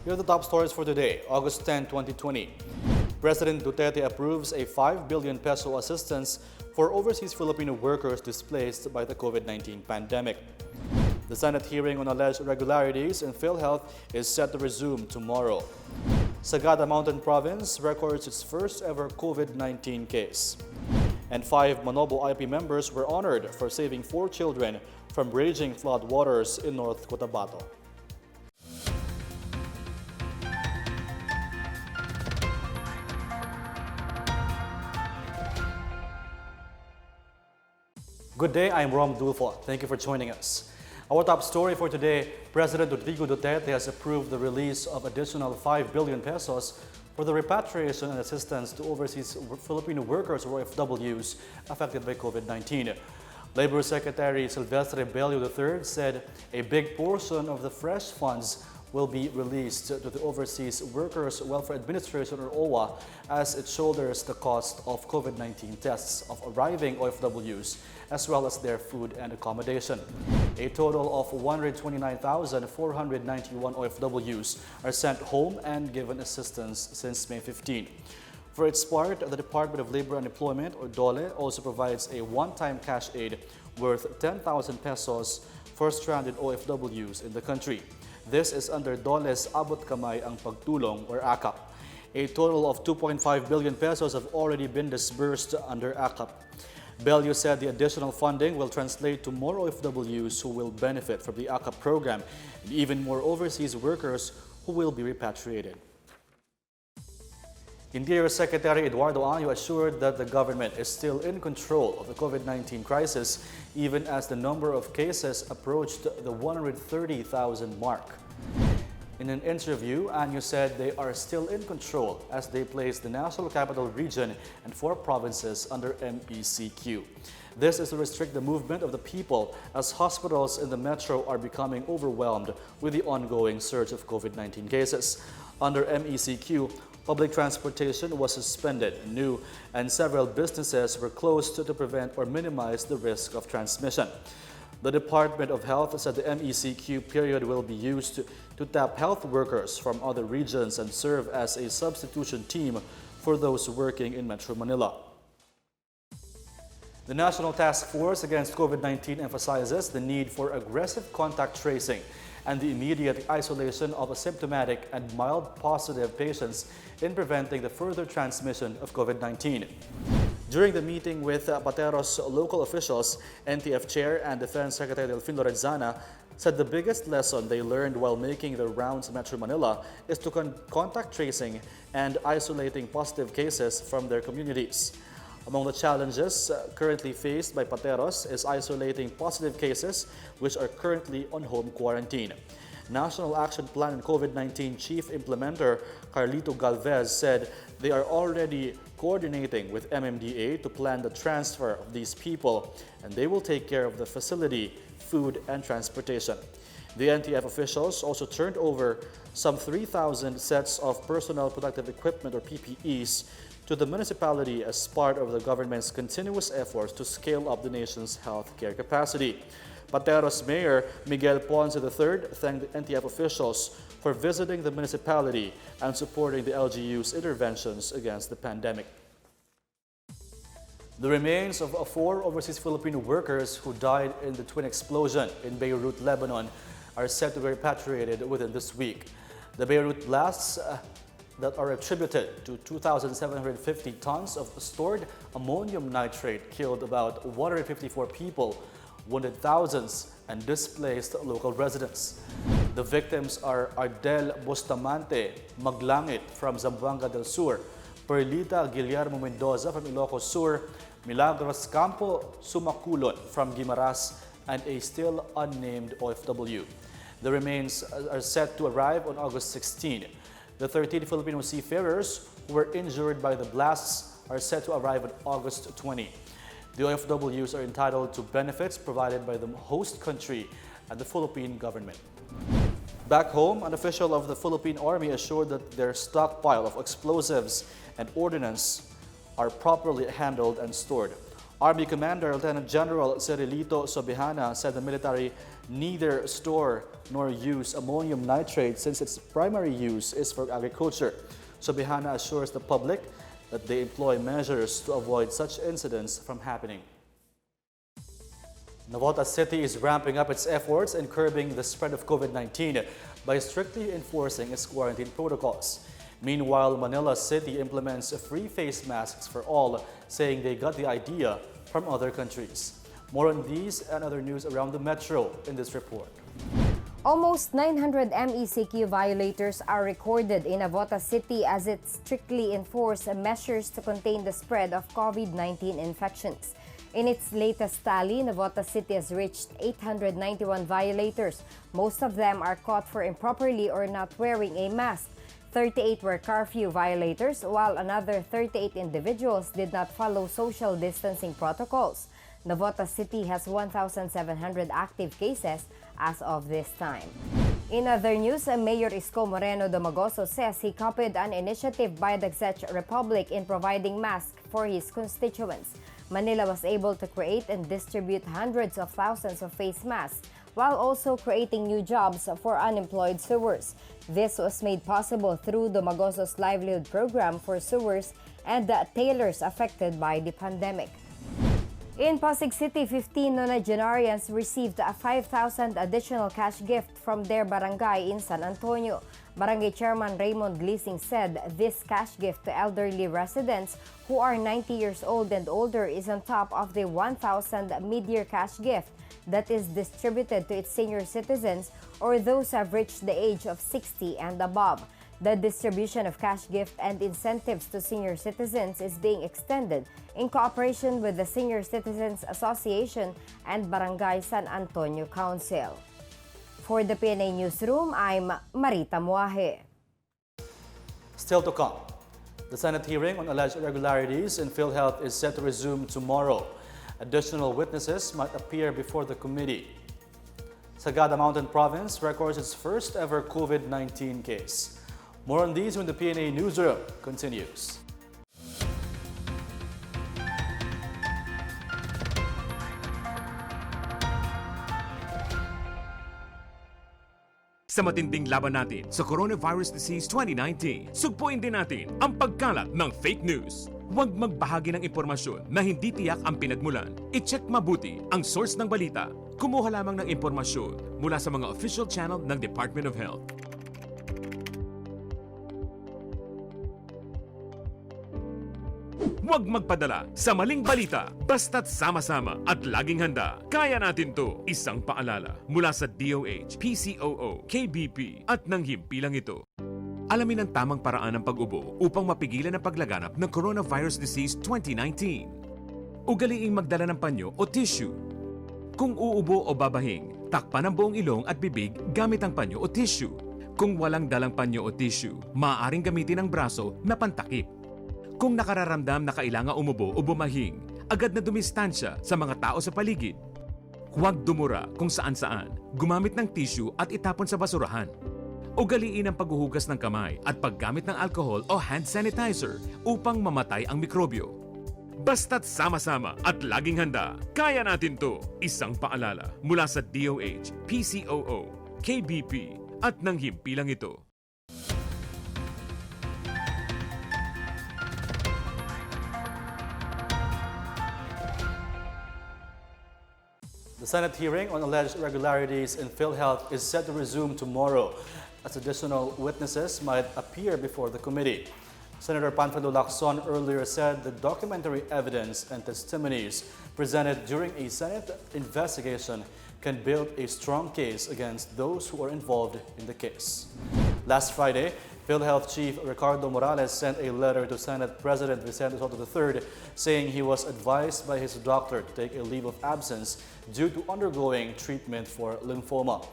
Here are the top stories for today, August 10, 2020. President Duterte approves a 5 billion peso assistance for overseas Filipino workers displaced by the COVID-19 pandemic. The Senate hearing on alleged irregularities in Philhealth is set to resume tomorrow. Sagada Mountain Province records its first ever COVID-19 case. And 5 Manoa IP members were honored for saving 4 children from raging flood waters in North Cotabato. Good day, I'm Rom Dulfo. Thank you for joining us. Our top story for today, President Rodrigo Duterte has approved the release of additional 5 billion pesos for the repatriation and assistance to overseas Filipino workers or OFWs affected by COVID-19. Labor Secretary Silvestre Bello III said a big portion of the fresh funds will be released to the Overseas Workers Welfare Administration or OWA as it shoulders the cost of COVID-19 tests of arriving OFWs as well as their food and accommodation. A total of 129,491 OFWs are sent home and given assistance since May 15. For its part, the Department of Labor and Employment or DOLE also provides a one-time cash aid worth 10,000 pesos for stranded OFWs in the country. This is under DOLE's Abot Kamay ang Pagtulong or AKAP. A total of 2.5 billion pesos have already been disbursed under AKAP. Bello said the additional funding will translate to more OFWs who will benefit from the AKAP program and even more overseas workers who will be repatriated. Interior Secretary Eduardo Año assured that the government is still in control of the COVID-19 crisis even as the number of cases approached the 130,000 mark. In an interview, Año said they are still in control as they place the National Capital Region and 4 provinces under MECQ. This is to restrict the movement of the people as hospitals in the metro are becoming overwhelmed with the ongoing surge of COVID-19 cases. Under MECQ, public transportation was suspended anew and several businesses were closed to prevent or minimize the risk of transmission. The Department of Health said the MECQ period will be used to tap health workers from other regions and serve as a substitution team for those working in Metro Manila. The National Task Force Against COVID-19 emphasizes the need for aggressive contact tracing and the immediate isolation of asymptomatic and mild positive patients in preventing the further transmission of COVID-19. During the meeting with Pateros local officials, NTF Chair and Defense Secretary Delfin Lorenzana said the biggest lesson they learned while making the rounds in Metro Manila is to contact tracing and isolating positive cases from their communities. Among the challenges currently faced by Pateros is isolating positive cases which are currently on home quarantine. National Action Plan and COVID-19 Chief Implementer Carlito Galvez said they are already coordinating with MMDA to plan the transfer of these people and they will take care of the facility, food and transportation. The NTF officials also turned over some 3,000 sets of personal protective equipment or PPEs to the municipality as part of the government's continuous efforts to scale up the nation's healthcare capacity. Pateros Mayor Miguel Ponce III thanked the NTF officials for visiting the municipality and supporting the LGU's interventions against the pandemic. The remains of 4 overseas Filipino workers who died in the twin explosion in Beirut, Lebanon are set to be repatriated within this week. The Beirut blasts that are attributed to 2,750 tons of stored ammonium nitrate killed about 154 people, wounded thousands, and displaced local residents. The victims are Ardel Bustamante Maglangit from Zamboanga del Sur, Perlita Guillermo Mendoza from Ilocos Sur, Milagros Campo Sumaculon from Guimaras, and a still unnamed OFW. The remains are set to arrive on August 16. The 13 Filipino seafarers who were injured by the blasts are set to arrive on August 20. The OFWs are entitled to benefits provided by the host country and the Philippine government. Back home, an official of the Philippine Army assured that their stockpile of explosives and ordnance are properly handled and stored. Army Commander Lieutenant General Cirilito Sobihana said the military neither store nor use ammonium nitrate since its primary use is for agriculture. Sobihana assures the public that they employ measures to avoid such incidents from happening. Navotas City is ramping up its efforts in curbing the spread of COVID-19 by strictly enforcing its quarantine protocols. Meanwhile, Manila City implements free face masks for all, saying they got the idea from other countries. More on these and other news around the metro in this report. Almost 900 MECQ violators are recorded in Navotas City as it strictly enforces measures to contain the spread of COVID-19 infections. In its latest tally, Navotas City has reached 891 violators. Most of them are caught for improperly or not wearing a mask. 38 were curfew violators, while another 38 individuals did not follow social distancing protocols. Navotas City has 1,700 active cases as of this time. In other news, Mayor Isko Moreno Domagoso says he copied an initiative by the Czech Republic in providing masks for his constituents. Manila was able to create and distribute hundreds of thousands of face masks while also creating new jobs for unemployed sewers. This was made possible through Domagoso's livelihood program for sewers and the tailors affected by the pandemic. In Pasig City, 15 nonagenarians received a 5,000 additional cash gift from their barangay in San Antonio. Barangay Chairman Raymond Glising said this cash gift to elderly residents who are 90 years old and older is on top of the 1,000 mid-year cash gift that is distributed to its senior citizens or those who have reached the age of 60 and above. The distribution of cash gift and incentives to senior citizens is being extended in cooperation with the Senior Citizens Association and Barangay San Antonio Council. For the PNA Newsroom, I'm Marita Muahe. Still to come, the Senate hearing on alleged irregularities in Philhealth is set to resume tomorrow. Additional witnesses might appear before the committee. Sagada Mountain Province records its first ever COVID-19 case. More on these when the PNA Newsroom continues. Sa matinding laban natin sa Coronavirus Disease 2019, sugpuin din natin ang pagkalat ng fake news. Huwag magbahagi ng impormasyon na hindi tiyak ang pinagmulan. I-check mabuti ang source ng balita. Kumuha lamang ng impormasyon mula sa mga official channel ng Department of Health. Huwag magpadala sa maling balita, basta't sama-sama at laging handa. Kaya natin to. Isang paalala mula sa DOH, PCOO, KBP at ng himpilang ito. Alamin ang tamang paraan ng pag-ubo upang mapigilan ang paglaganap ng Coronavirus Disease 2019. Ugaliing magdala ng panyo o tissue. Kung uubo o babahing, takpan ang buong ilong at bibig gamit ang panyo o tissue. Kung walang dalang panyo o tissue, maaaring gamitin ang braso na pantakip. Kung nakararamdam na kailangan umubo o bumahing, agad na dumistansya sa mga tao sa paligid. Huwag dumura kung saan-saan, gumamit ng tissue at itapon sa basurahan. Ugaliin ang paghuhugas ng kamay at paggamit ng alcohol o hand sanitizer upang mamatay ang mikrobyo. Basta't sama-sama at laging handa, kaya natin to. Isang paalala mula sa DOH, PCOO, KBP at ng himpilang ito. The Senate hearing on alleged irregularities in Philhealth is set to resume tomorrow, as additional witnesses might appear before the committee. Senator Panfilo Lacson earlier said the documentary evidence and testimonies presented during a Senate investigation can build a strong case against those who are involved in the case. Last Friday, Philhealth Chief Ricardo Morales sent a letter to Senate President Vicente Sotto III saying he was advised by his doctor to take a leave of absence due to undergoing treatment for lymphoma.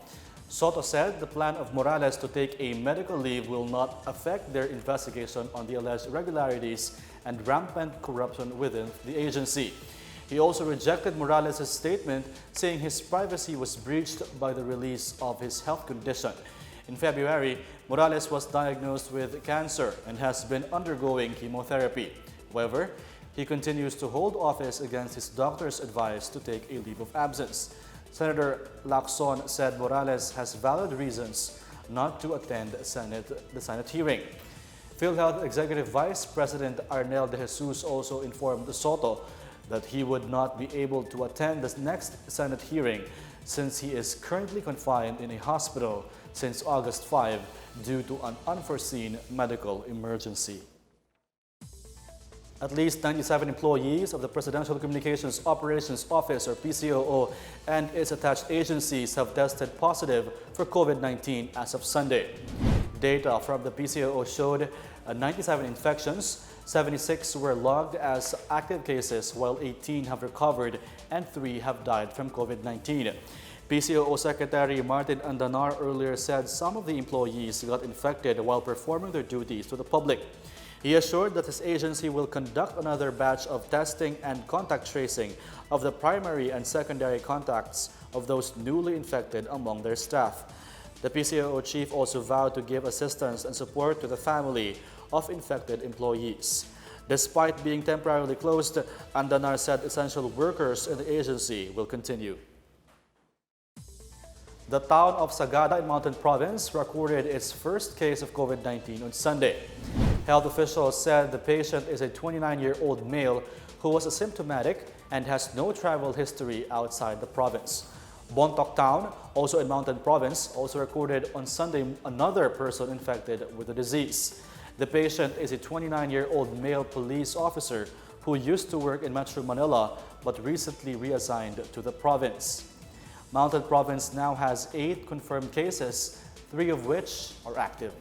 Sotto said the plan of Morales to take a medical leave will not affect their investigation on the alleged irregularities and rampant corruption within the agency. He also rejected Morales' statement saying his privacy was breached by the release of his health condition. In February, Morales was diagnosed with cancer and has been undergoing chemotherapy. However, He continues to hold office against his doctor's advice to take a leave of absence. Senator Lacson said Morales has valid reasons not to attend the Senate hearing. Philhealth Executive Vice President Arnel de Jesus also informed Sotto that he would not be able to attend the next Senate hearing since he is currently confined in a hospital since August 5 due to an unforeseen medical emergency. At least 97 employees of the Presidential Communications Operations Office, or PCOO, and its attached agencies have tested positive for COVID-19 as of Sunday. Data from the PCOO showed 97 infections, 76 were logged as active cases, while 18 have recovered and 3 have died from COVID-19. PCOO Secretary Martin Andanar earlier said some of the employees got infected while performing their duties to the public. He assured that his agency will conduct another batch of testing and contact tracing of the primary and secondary contacts of those newly infected among their staff. The PCOO chief also vowed to give assistance and support to the family of infected employees. Despite being temporarily closed, Andanar said essential workers in the agency will continue. The town of Sagada in Mountain Province recorded its first case of COVID-19 on Sunday. Health officials said the patient is a 29-year-old male who was asymptomatic and has no travel history outside the province. Bontoc Town, also in Mountain Province, also recorded on Sunday another person infected with the disease. The patient is a 29-year-old male police officer who used to work in Metro Manila but recently reassigned to the province. Mountain Province now has 8 confirmed cases, 3 of which are active.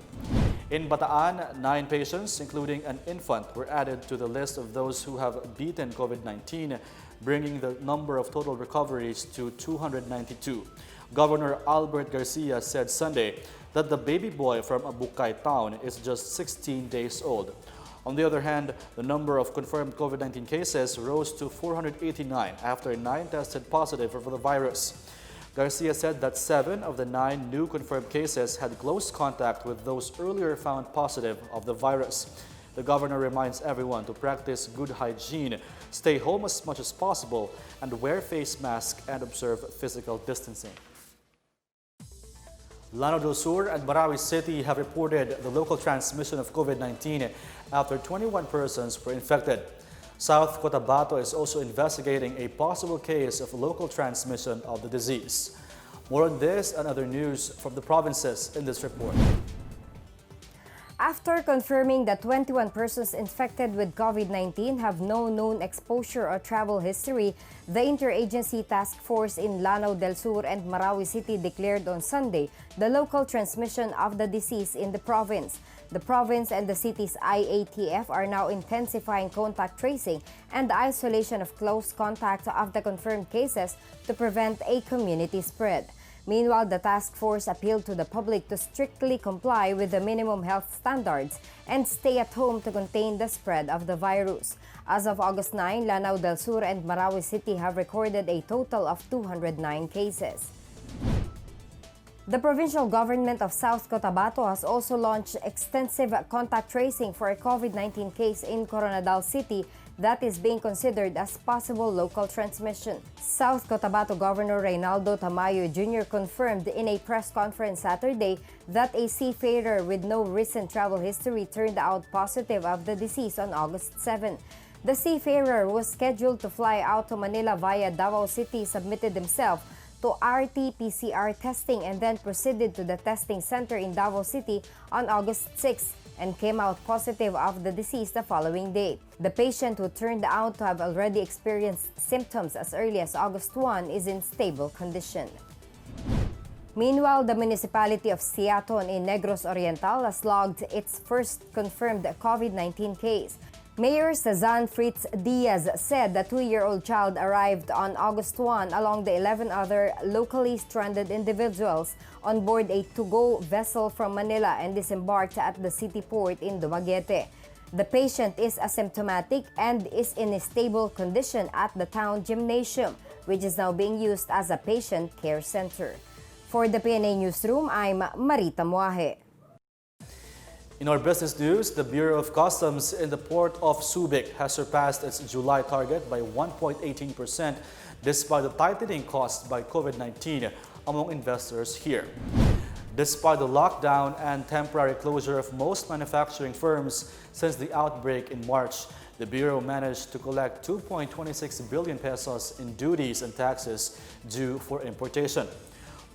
In Bataan, 9 patients, including an infant, were added to the list of those who have beaten COVID-19, bringing the number of total recoveries to 292. Governor Albert Garcia said Sunday that the baby boy from Abukay town is just 16 days old. On the other hand, the number of confirmed COVID-19 cases rose to 489 after 9 tested positive for the virus. Garcia said that 7 of the 9 new confirmed cases had close contact with those earlier found positive of the virus. The governor reminds everyone to practice good hygiene, stay home as much as possible, and wear face masks and observe physical distancing. Lanao del Sur and Marawi City have reported the local transmission of COVID-19 after 21 persons were infected. South Cotabato is also investigating a possible case of local transmission of the disease. More on this and other news from the provinces in this report. After confirming that 21 persons infected with COVID-19 have no known exposure or travel history, the Interagency Task Force in Lanao del Sur and Marawi City declared on Sunday the local transmission of the disease in the province. The province and the city's IATF are now intensifying contact tracing and isolation of close contact of the confirmed cases to prevent a community spread. Meanwhile, the task force appealed to the public to strictly comply with the minimum health standards and stay at home to contain the spread of the virus. As of August 9, Lanao del Sur and Marawi City have recorded a total of 209 cases. The provincial government of South Cotabato has also launched extensive contact tracing for a COVID-19 case in Coronadal City that is being considered as possible local transmission. South Cotabato Governor Reynaldo Tamayo Jr. confirmed in a press conference Saturday that a seafarer with no recent travel history turned out positive of the disease on August 7. The seafarer was scheduled to fly out to Manila via Davao City, submitted himself to RT-PCR testing and then proceeded to the testing center in Davao City on August 6 and came out positive of the disease the following day. The patient, who turned out to have already experienced symptoms as early as August 1, is in stable condition. Meanwhile, the municipality of Siaton in Negros Oriental has logged its first confirmed COVID-19 case. Mayor Cezanne Fritz Diaz said the 2-year-old child arrived on August 1 along the 11 other locally stranded individuals on board a to-go vessel from Manila and disembarked at the city port in Dumaguete. The patient is asymptomatic and is in a stable condition at the town gymnasium, which is now being used as a patient care center. For the PNA Newsroom, I'm Marita Muahe. In our business news, the Bureau of Customs in the Port of Subic has surpassed its July target by 1.18% despite the tightening caused by COVID-19 among investors here. Despite the lockdown and temporary closure of most manufacturing firms since the outbreak in March, the Bureau managed to collect 2.26 billion pesos in duties and taxes due for importation.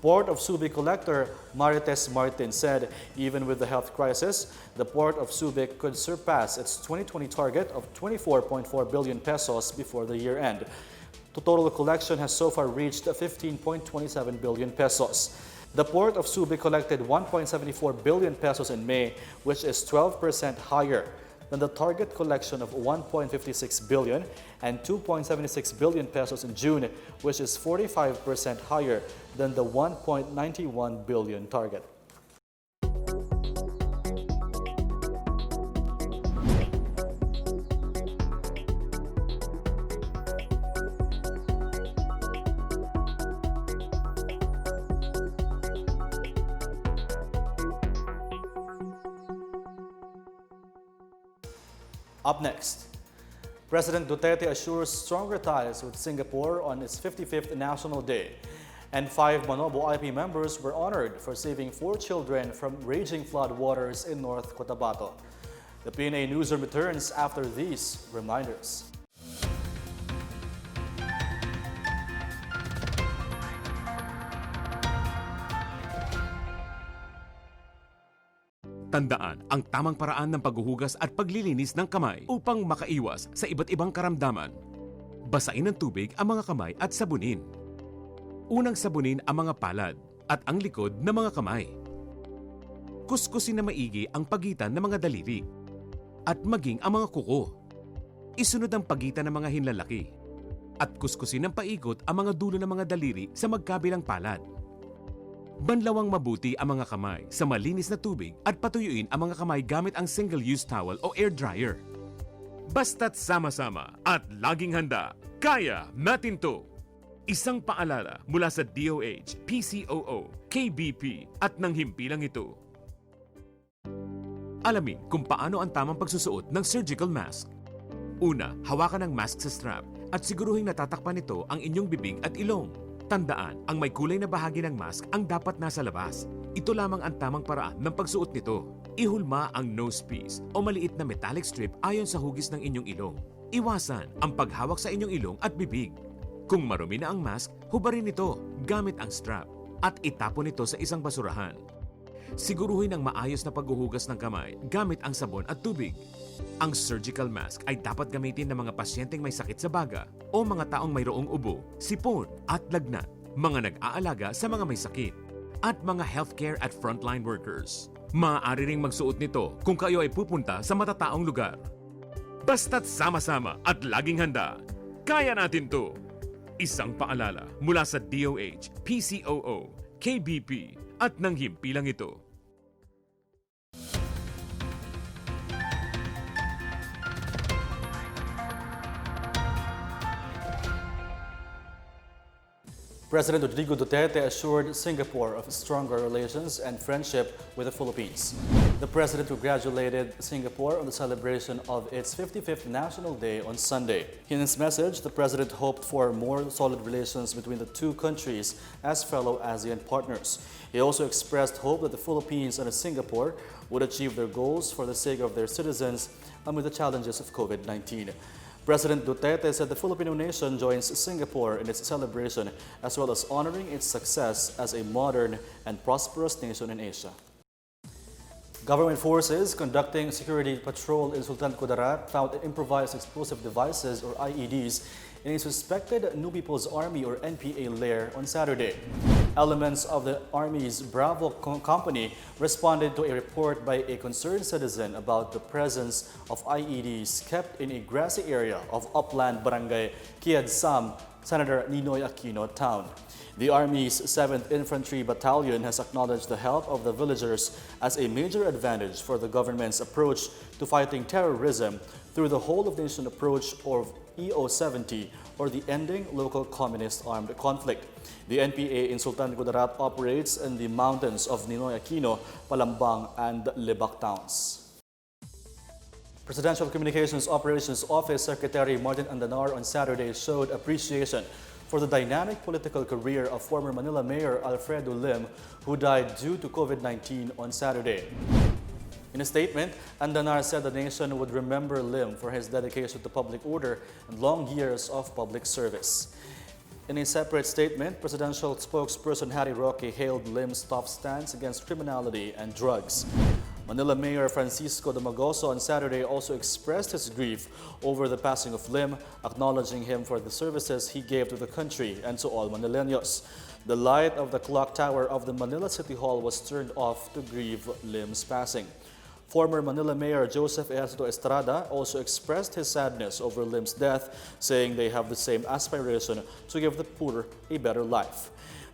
Port of Subic Collector Marites Martin said even with the health crisis, the Port of Subic could surpass its 2020 target of 24.4 billion pesos before the year end. The total collection has so far reached 15.27 billion pesos. The Port of Subic collected 1.74 billion pesos in May, which is 12% higher than the target collection of 1.56 billion and 2.76 billion pesos in June, which is 45% higher than the 1.91 billion target. Up next, President Duterte assures stronger ties with Singapore on its 55th National Day, and 5 Manoa IP members were honored for saving 4 children from raging flood waters in North Cotabato. The PNA Newsroom returns after these reminders. Tandaan ang tamang paraan ng paghuhugas at paglilinis ng kamay upang makaiwas sa iba't ibang karamdaman. Basain ng tubig ang mga kamay at sabunin. Unang sabunin ang mga palad at ang likod ng mga kamay. Kuskusin na maigi ang pagitan ng mga daliri at maging ang mga kuko. Isunod ang pagitan ng mga hinlalaki at kuskusin ng paikot ang mga dulo ng mga daliri sa magkabilang palad. Banlawang mabuti ang mga kamay sa malinis na tubig at patuyuin ang mga kamay gamit ang single-use towel o air dryer. Basta't sama-sama at laging handa, kaya natin to! Isang paalala mula sa DOH, PCOO, KBP at ng himpilang ito. Alamin kung paano ang tamang pagsusuot ng surgical mask. Una, hawakan ang mask sa strap at siguruhing natatakpan nito ang inyong bibig at ilong. Tandaan, ang may kulay na bahagi ng mask ang dapat nasa labas. Ito lamang ang tamang paraan ng pagsuot nito. Ihulma ang nose piece o maliit na metallic strip ayon sa hugis ng inyong ilong. Iwasan ang paghawak sa inyong ilong at bibig. Kung marumi na ang mask, hubarin ito gamit ang strap at itapon ito sa isang basurahan. Siguruhin ang maayos na paghuhugas ng kamay gamit ang sabon at tubig. Ang surgical mask ay dapat gamitin ng mga pasyenteng may sakit sa baga o mga taong mayroong ubo, sipon at lagnat, mga nag-aalaga sa mga may sakit, at mga healthcare at frontline workers. Maaari ring magsuot nito kung kayo ay pupunta sa matataong lugar. Basta't sama-sama at laging handa, kaya natin to! Isang paalala mula sa DOH, PCOO, KBP at ng himpilang ito. President Rodrigo Duterte assured Singapore of stronger relations and friendship with the Philippines. The president congratulated Singapore on the celebration of its 55th National Day on Sunday. In his message, the president hoped for more solid relations between the two countries as fellow ASEAN partners. He also expressed hope that the Philippines and Singapore would achieve their goals for the sake of their citizens amid the challenges of COVID-19. President Duterte said the Filipino nation joins Singapore in its celebration as well as honoring its success as a modern and prosperous nation in Asia. Government forces conducting security patrol in Sultan Kudarat found improvised explosive devices or IEDs in a suspected New People's Army or NPA lair on Saturday. Elements of the Army's Bravo Company responded to a report by a concerned citizen about the presence of IEDs kept in a grassy area of upland barangay Kiadsam, Senator Ninoy Aquino Town. The Army's 7th Infantry Battalion has acknowledged the help of the villagers as a major advantage for the government's approach to fighting terrorism through the whole-of-nation approach of EO70, or the Ending Local Communist Armed Conflict. The NPA in Sultan Kudarat operates in the mountains of Ninoy Aquino, Palambang, and Lebak towns. Presidential Communications Operations Office Secretary Martin Andanar on Saturday showed appreciation for the dynamic political career of former Manila Mayor Alfredo Lim, who died due to COVID-19 on Saturday. In a statement, Andanar said the nation would remember Lim for his dedication to public order and long years of public service. In a separate statement, presidential spokesperson Harry Roque hailed Lim's tough stance against criminality and drugs. Manila Mayor Francisco Domagoso on Saturday also expressed his grief over the passing of Lim, acknowledging him for the services he gave to the country and to all Manileños. The light of the clock tower of the Manila City Hall was turned off to grieve Lim's passing. Former Manila Mayor Joseph Ejercito Estrada also expressed his sadness over Lim's death, saying they have the same aspiration to give the poor a better life.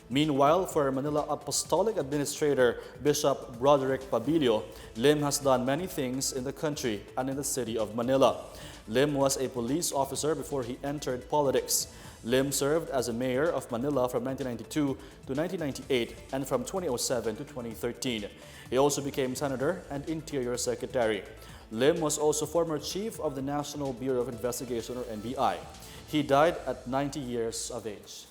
Meanwhile, for Manila Apostolic Administrator Bishop Broderick Pabilio, Lim has done many things in the country and in the city of Manila. Lim was a police officer before he entered politics. Lim served as a mayor of Manila from 1992 to 1998 and from 2007 to 2013. He also became senator and interior secretary. Lim was also former chief of the National Bureau of Investigation, or NBI. He died at 90 years of age.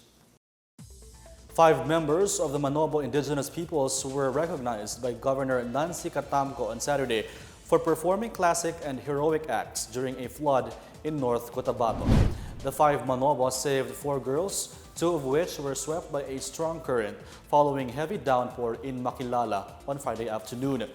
5 members of the Manoa Indigenous Peoples were recognized by Governor Nancy Catamco on Saturday for performing classic and heroic acts during a flood in North Cotabato. The 5 Manoa saved 4 girls, 2 of which were swept by a strong current following heavy downpour in Makilala on Friday afternoon.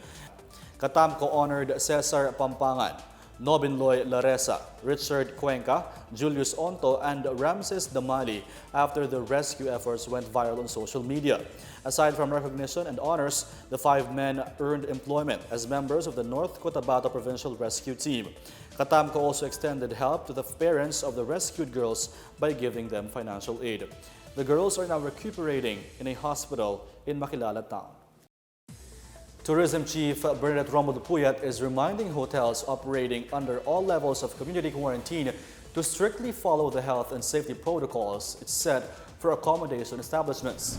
Catamco honored Cesar Pampangan, Nobinloy Laresa, Richard Cuenca, Julius Onto, and Ramses Damali after the rescue efforts went viral on social media. Aside from recognition and honors, the 5 men earned employment as members of the North Cotabato Provincial Rescue Team. Catamco also extended help to the parents of the rescued girls by giving them financial aid. The girls are now recuperating in a hospital in Makilala town. Tourism Chief Bernadette Romulo Puyat is reminding hotels operating under all levels of community quarantine to strictly follow the health and safety protocols it set for accommodation establishments.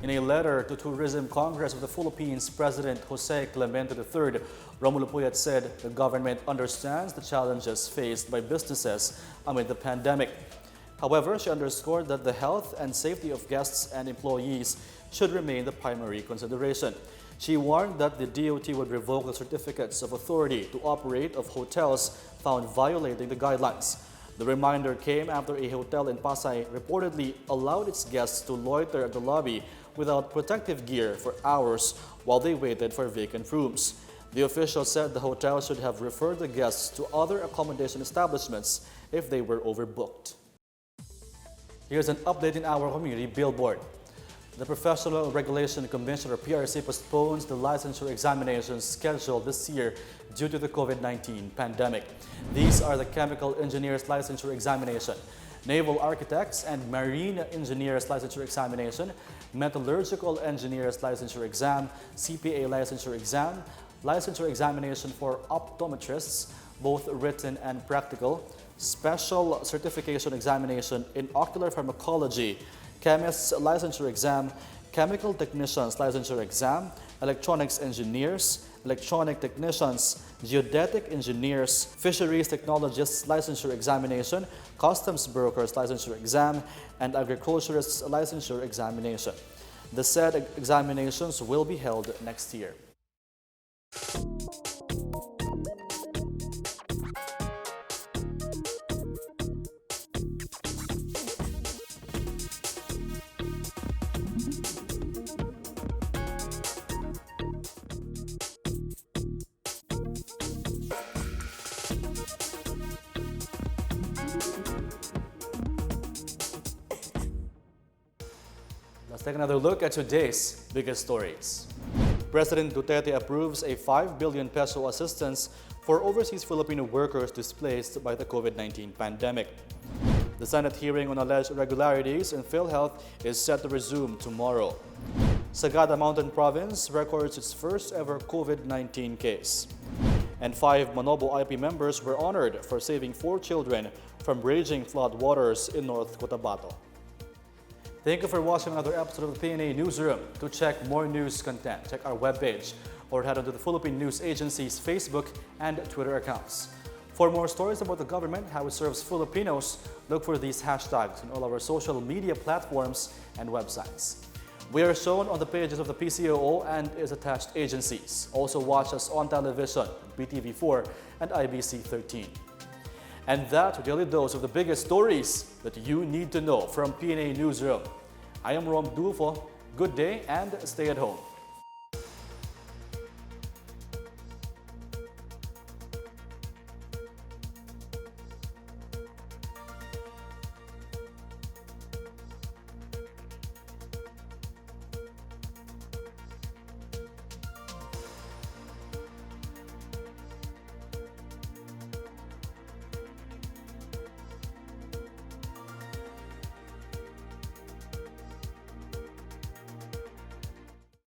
In a letter to Tourism Congress of the Philippines President Jose Clemente III, Romulo Puyat said the government understands the challenges faced by businesses amid the pandemic. However, she underscored that the health and safety of guests and employees should remain the primary consideration. She warned that the DOT would revoke the certificates of authority to operate of hotels found violating the guidelines. The reminder came after a hotel in Pasay reportedly allowed its guests to loiter at the lobby without protective gear for hours while they waited for vacant rooms. The official said the hotel should have referred the guests to other accommodation establishments if they were overbooked. Here's an update in our community billboard. The Professional Regulation Commission, or PRC, postpones the licensure examinations scheduled this year due to the COVID-19 pandemic. These are the Chemical Engineers Licensure Examination, Naval Architects and Marine Engineers Licensure Examination, Metallurgical Engineers Licensure Exam, CPA Licensure Exam, Licensure Examination for Optometrists, both written and practical, Special Certification Examination in Ocular Pharmacology, Chemists Licensure Exam, Chemical Technicians Licensure Exam, Electronics Engineers, Electronic Technicians, Geodetic Engineers, Fisheries Technologists Licensure Examination, Customs Brokers Licensure Exam, and Agriculturists Licensure Examination. The said examinations will be held next year. Let's take another look at today's biggest stories. President Duterte approves a 5 billion peso assistance for overseas Filipino workers displaced by the COVID-19 pandemic. The Senate hearing on alleged irregularities in Philhealth is set to resume tomorrow. Sagada Mountain Province records its first ever COVID-19 case. And 5 Manoa IP members were honored for saving 4 children from raging flood waters in North Cotabato. Thank you for watching another episode of the PNA Newsroom. To check more news content, check our webpage or head on to the Philippine News Agency's Facebook and Twitter accounts. For more stories about the government, how it serves Filipinos, look for these hashtags on all our social media platforms and websites. We are shown on the pages of the PCOO and its attached agencies. Also watch us on television, BTV4 and IBC 13. And that's your daily dose of the biggest stories that you need to know from PNA Newsroom. I am Rom Dulfo. Good day and stay at home.